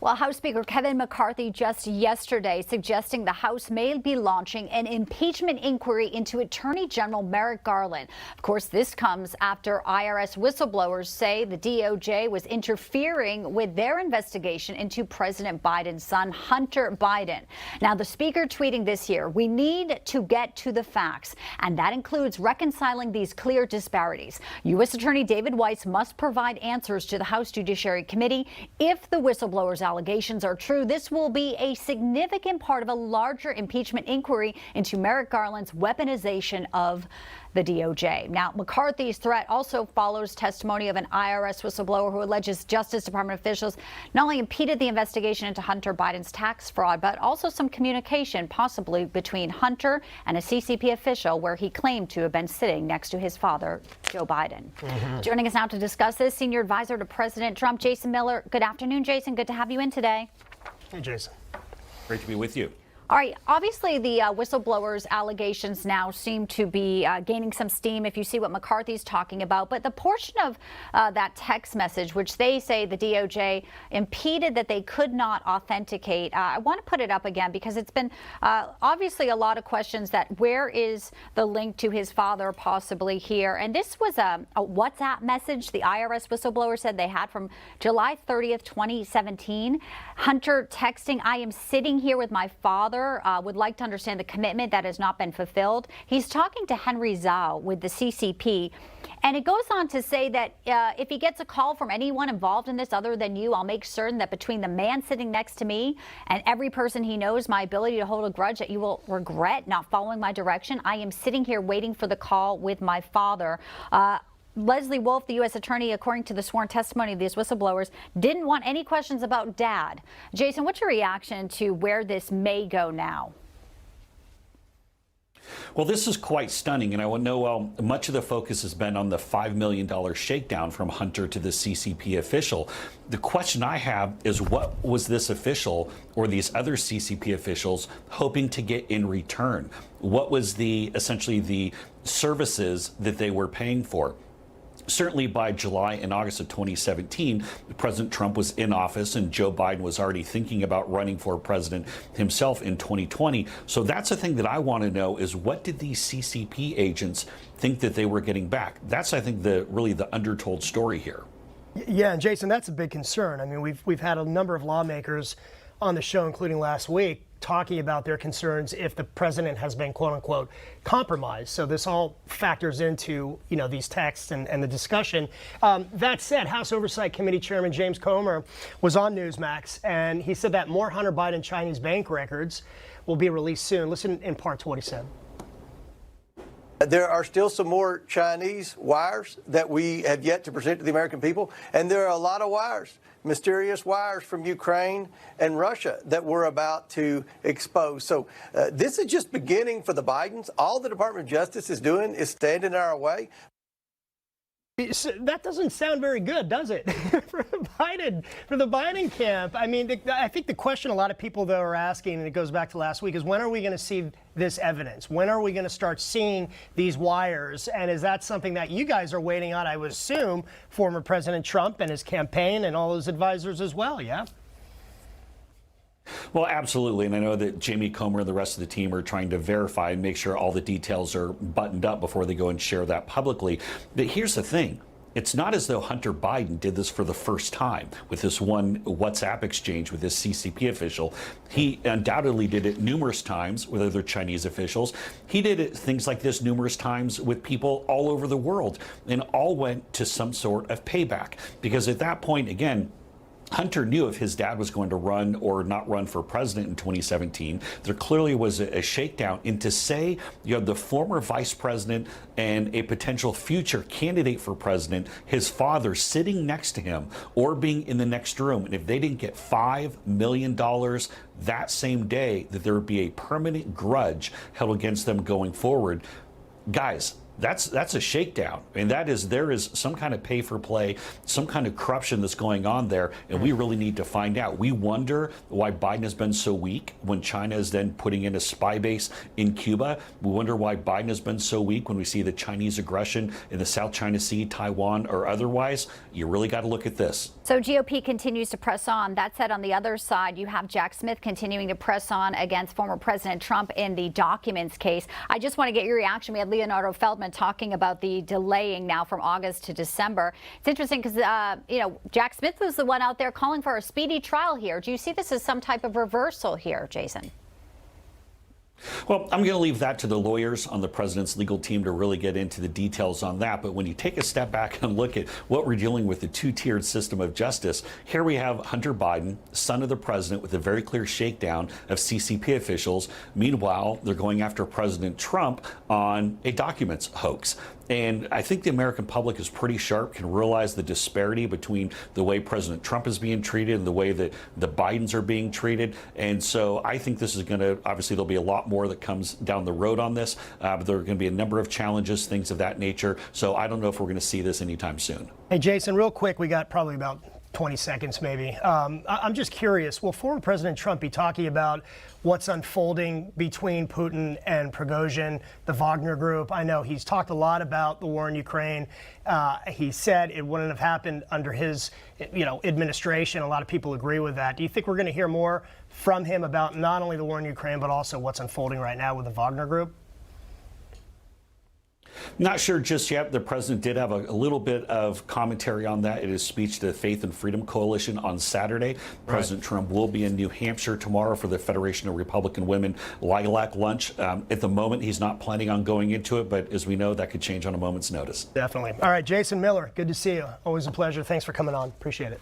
Well, House Speaker Kevin McCarthy just yesterday suggesting the House may be launching an impeachment inquiry into Attorney General Merrick Garland. Of course, this comes after IRS whistleblowers say the DOJ was interfering with their investigation into President Biden's son, Hunter Biden. Now, the speaker tweeting this year, "We need to get to the facts, and that includes reconciling these clear disparities. U.S. Attorney David Weiss must provide answers to the House Judiciary Committee if the whistleblowers' allegations are true. This will be a significant part of a larger impeachment inquiry into Merrick Garland's weaponization of the DOJ." Now, McCarthy's threat also follows testimony of an IRS whistleblower who alleges Justice Department officials not only impeded the investigation into Hunter Biden's tax fraud, but also some communication possibly between Hunter and a CCP official where he claimed to have been sitting next to his father, Joe Biden. Joining us now to discuss this, senior advisor to President Trump, Jason Miller. Good afternoon, Jason. Good to have you in today. Hey, Jason. Great to be with you. All right. Obviously, the whistleblowers' allegations now seem to be gaining some steam if you see what McCarthy's talking about. But the portion of that text message, which they say the DOJ impeded that they could not authenticate, I want to put it up again because it's been obviously a lot of questions that where is the link to his father possibly here? And this was a WhatsApp message the IRS whistleblower said they had from July 30th, 2017. Hunter texting, "I am sitting here with my father. Would like to understand the commitment that has not been fulfilled." He's talking to Henry Zhao with the CCP. And it goes on to say that if he gets a call from anyone involved in this other than you, I'll make certain that between the man sitting next to me and every person he knows, my ability to hold a grudge that you will regret not following my direction. I am sitting here waiting for the call with my father. Leslie Wolf, the U.S. attorney, according to the sworn testimony of these whistleblowers, didn't want any questions about Dad. Jason, what's your reaction to where this may go now? Well, this is quite stunning, and I know much of the focus has been on the $5 million shakedown from Hunter to the CCP official. The question I have is, what was this official or these other CCP officials hoping to get in return? What was essentially the services that they were paying for? Certainly by July and August of 2017, President Trump was in office and Joe Biden was already thinking about running for president himself in 2020. So that's the thing that I want to know is, what did these CCP agents think that they were getting back? That's, I think, really the undertold story here. Yeah, and Jason, that's a big concern. I mean, we've had a number of lawmakers on the show, including last week, talking about their concerns if the president has been, quote unquote, compromised. So this all factors into, these texts and the discussion. That said, House Oversight Committee Chairman James Comer was on Newsmax, and he said that more Hunter Biden Chinese bank records will be released soon. Listen in part to what he said. There are still some more Chinese wires that we have yet to present to the American people, and there are a lot of wires, mysterious wires from Ukraine and Russia that we're about to expose. So this is just beginning for the Bidens. All the Department of Justice is doing is standing in our way. That doesn't sound very good, does it? for the Biden camp. I mean, I think the question a lot of people, though, are asking, and it goes back to last week, is when are we going to see this evidence? When are we going to start seeing these wires? And is that something that you guys are waiting on, I would assume, former President Trump and his campaign and all his advisors as well, yeah? Well, absolutely. And I know that Jamie Comer and the rest of the team are trying to verify and make sure all the details are buttoned up before they go and share that publicly. But here's the thing. It's not as though Hunter Biden did this for the first time with this one WhatsApp exchange with this CCP official. He undoubtedly did it numerous times with other Chinese officials. He did things like this numerous times with people all over the world, and all went to some sort of payback. Because at that point, again, Hunter knew if his dad was going to run or not run for president in 2017, there clearly was a shakedown. And to say you have the former vice president and a potential future candidate for president, his father sitting next to him or being in the next room, and if they didn't get $5 million that same day, that there would be a permanent grudge held against them going forward. Guys, That's a shakedown. I mean, there is some kind of pay for play, some kind of corruption that's going on there, and we really need to find out. We wonder why Biden has been so weak when China is then putting in a spy base in Cuba. We wonder why Biden has been so weak when we see the Chinese aggression in the South China Sea, Taiwan, or otherwise. You really got to look at this. So GOP continues to press on. That said, on the other side, you have Jack Smith continuing to press on against former President Trump in the documents case. I just want to get your reaction. We had Leonardo Feldman talking about the delaying now from August to December. It's interesting because, Jack Smith was the one out there calling for a speedy trial here. Do you see this as some type of reversal here, Jason? Well, I'm going to leave that to the lawyers on the president's legal team to really get into the details on that. But when you take a step back and look at what we're dealing with, the two-tiered system of justice, here we have Hunter Biden, son of the president, with a very clear shakedown of CCP officials. Meanwhile, they're going after President Trump on a documents hoax. And I think the American public is pretty sharp, can realize the disparity between the way President Trump is being treated and the way that the Bidens are being treated. And so I think this is going to, obviously, there'll be a lot more that comes down the road on this. But there are going to be a number of challenges, things of that nature. So I don't know if we're going to see this anytime soon. Hey, Jason, real quick, we got probably about 20 seconds maybe. I'm just curious, will former President Trump be talking about what's unfolding between Putin and Prigozhin, the Wagner Group? I know he's talked a lot about the war in Ukraine. He said it wouldn't have happened under his, administration. A lot of people agree with that. Do you think we're going to hear more from him about not only the war in Ukraine, but also what's unfolding right now with the Wagner Group? Not sure just yet. The president did have a little bit of commentary on that in his speech to the Faith and Freedom Coalition on Saturday. President Trump will be in New Hampshire tomorrow for the Federation of Republican Women Lilac Lunch. At the moment, he's not planning on going into it, but as we know, that could change on a moment's notice. Definitely. All right, Jason Miller, good to see you. Always a pleasure. Thanks for coming on. Appreciate it.